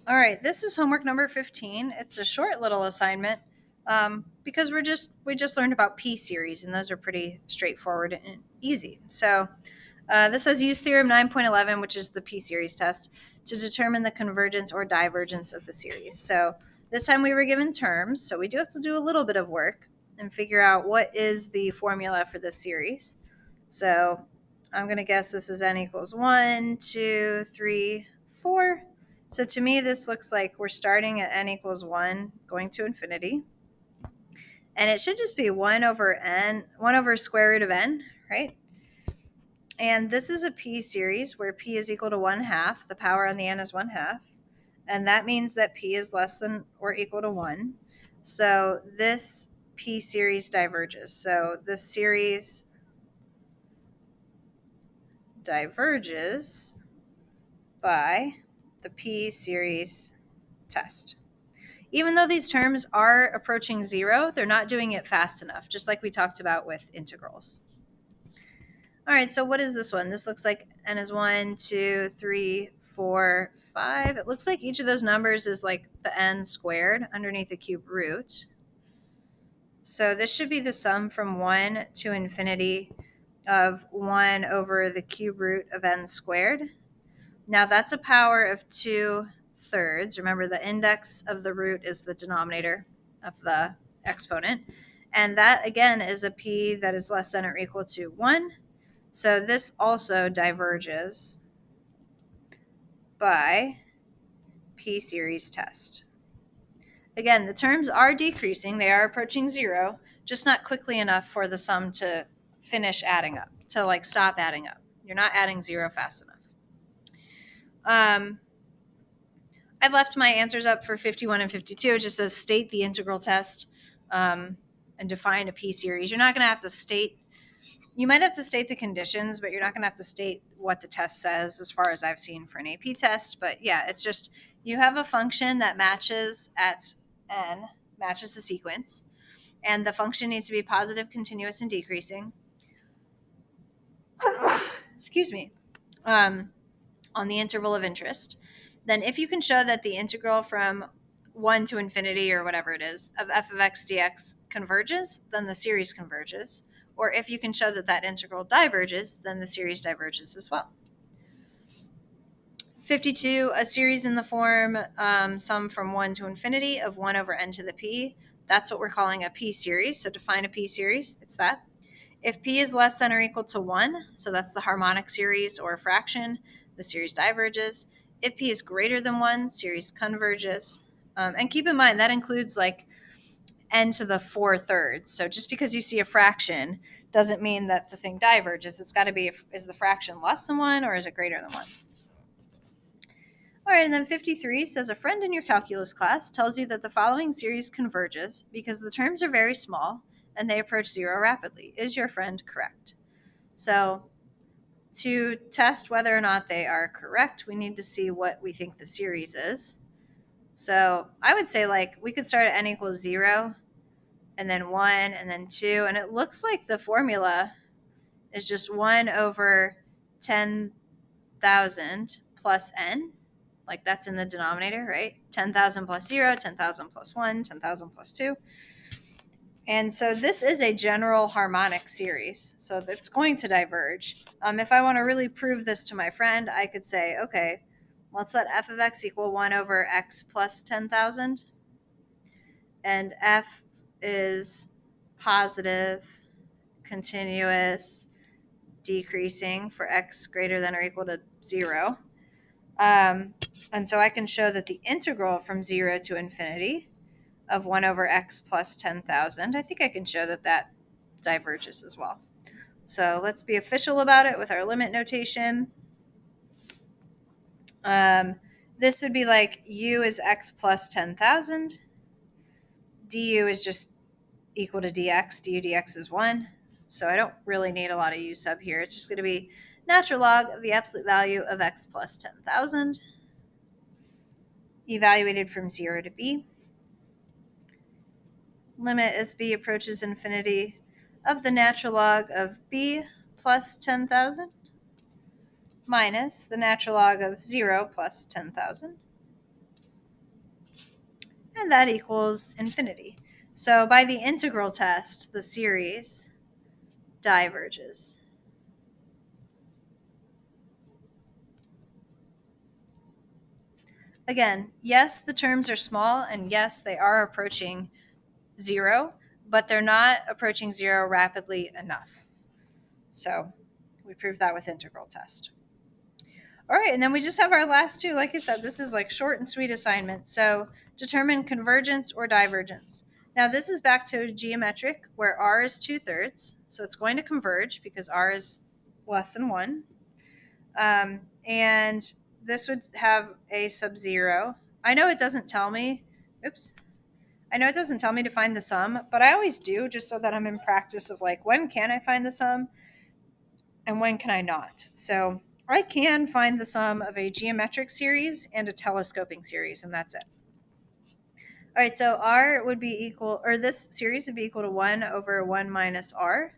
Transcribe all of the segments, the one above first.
All right, this is homework number 15. It's a short little assignment because we just learned about P series, and those are pretty straightforward and easy. So this says use theorem 9.11, which is the P series test, to determine the convergence or divergence of the series. So this time we were given terms, so we do have to do a little bit of work and figure out what is the formula for this series. So I'm going to guess this is n equals 1, 2, 3, 4. So to me, this looks like we're starting at n equals 1, going to infinity. And it should just be 1 over n, 1 over square root of n, right? And this is a p series where p is equal to 1/2. The power on the n is 1/2. And that means that p is less than or equal to 1. So this p series diverges. So this series diverges by the p series test. Even though these terms are approaching 0, they're not doing it fast enough, just like we talked about with integrals. All right, so what is this one? This looks like n is 1, 2, 3, 4, 5. It looks like each of those numbers is like the n squared underneath a cube root. So this should be the sum from 1 to infinity of 1 over the cube root of n squared. Now that's a power of 2/3. Remember, the index of the root is the denominator of the exponent. And that, again, is a p that is less than or equal to 1. So this also diverges by p series test. Again, the terms are decreasing. They are approaching 0, just not quickly enough for the sum to finish adding up, to like stop adding up. You're not adding 0 fast enough. I've left my answers up for 51 and 52. It just says state the integral test and define a p series. You're not going to have to state, you might have to state the conditions, but you're not going to have to state what the test says as far as I've seen for an AP test. But yeah, it's just you have a function that matches at n, matches the sequence, and the function needs to be positive, continuous, and decreasing. Excuse me. On the interval of interest. Then if you can show that the integral from 1 to infinity or whatever it is of f of x dx converges, then the series converges. Or if you can show that that integral diverges, then the series diverges as well. 52, a series in the form sum from 1 to infinity of 1 over n to the p. That's what we're calling a p series. So define a p series. It's that. If p is less than or equal to 1, so that's the harmonic series or fraction, the series diverges. If p is greater than 1, series converges. And keep in mind, that includes like n to the 4/3. So just because you see a fraction doesn't mean that the thing diverges. It's got to be, is the fraction less than 1 or is it greater than 1? All right, and then 53 says a friend in your calculus class tells you that the following series converges because the terms are very small and they approach 0 rapidly. Is your friend correct? So to test whether or not they are correct, we need to see what we think the series is. So I would say like we could start at n equals 0 and then 1 and then 2. And it looks like the formula is just 1 over 10,000 plus n. Like that's in the denominator, right? 10,000 plus 0, 10,000 plus 1, 10,000 plus 2. And so this is a general harmonic series. So it's going to diverge. If I want to really prove this to my friend, I could say, okay, let's let f of x equal 1 over x plus 10,000. And f is positive, continuous, decreasing for x greater than or equal to 0. And so I can show that the integral from 0 to infinity of 1 over x plus 10,000, I think I can show that that diverges as well. So let's be official about it with our limit notation. This would be like u is x plus 10,000. Du is just equal to dx. Du dx is 1. So I don't really need a lot of u sub here. It's just going to be natural log of the absolute value of x plus 10,000 evaluated from 0 to b. Limit as b approaches infinity of the natural log of b plus 10,000 minus the natural log of 0 plus 10,000. and that equals infinity. So by the integral test, the series diverges. Again, yes, the terms are small, and yes, they are approaching zero, but they're not approaching zero rapidly enough. So we proved that with integral test. All right, and then we just have our last two. Like I said, this is like short and sweet assignment. So determine convergence or divergence. Now this is back to geometric where r is 2/3. So it's going to converge because r is less than 1. And this would have a sub 0. I know it doesn't tell me. Oops. I know it doesn't tell me to find the sum, but I always do just so that I'm in practice of like when can I find the sum and when can I not. So I can find the sum of a geometric series and a telescoping series, and that's it. All right, so r would be equal, or this series would be equal to 1 over 1 minus r.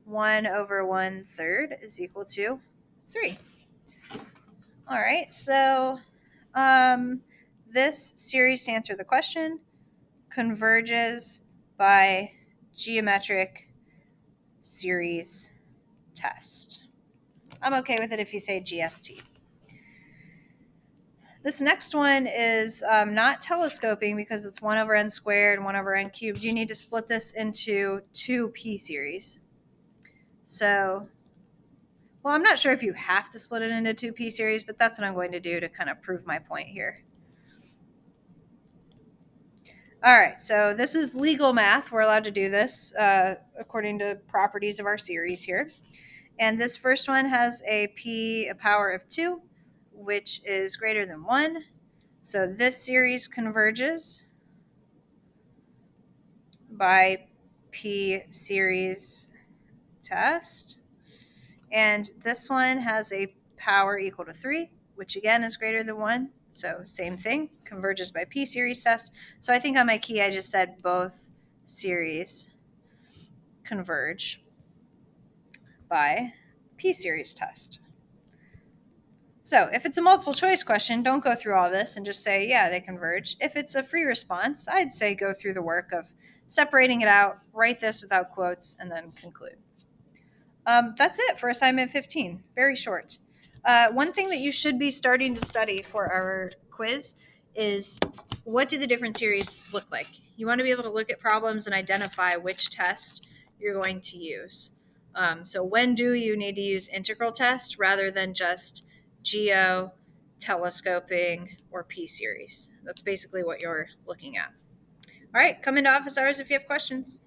1 over 1/3 is equal to 3. All right, so this series, to answer the question, converges by geometric series test. I'm okay with it if you say GST. This next one is not telescoping because it's 1 over n squared and 1 over n cubed. You need to split this into two p series. So, well, I'm not sure if you have to split it into two p series, but that's what I'm going to do to kind of prove my point here. All right, so this is legal math. We're allowed to do this according to properties of our series here. And this first one has a power of 2, which is greater than 1. So this series converges by p series test. And this one has a power equal to 3, which again is greater than 1. So same thing, converges by p series test. So I think on my key I just said both series converge by p series test. So if it's a multiple choice question, don't go through all this and just say, yeah, they converge. If it's a free response, I'd say go through the work of separating it out, write this without quotes, and then conclude. That's it for assignment 15. Very short. One thing that you should be starting to study for our quiz is what do the different series look like? You want to be able to look at problems and identify which test you're going to use. So when do you need to use integral test rather than just geo, telescoping, or p series? That's basically what you're looking at. All right, come into office hours if you have questions.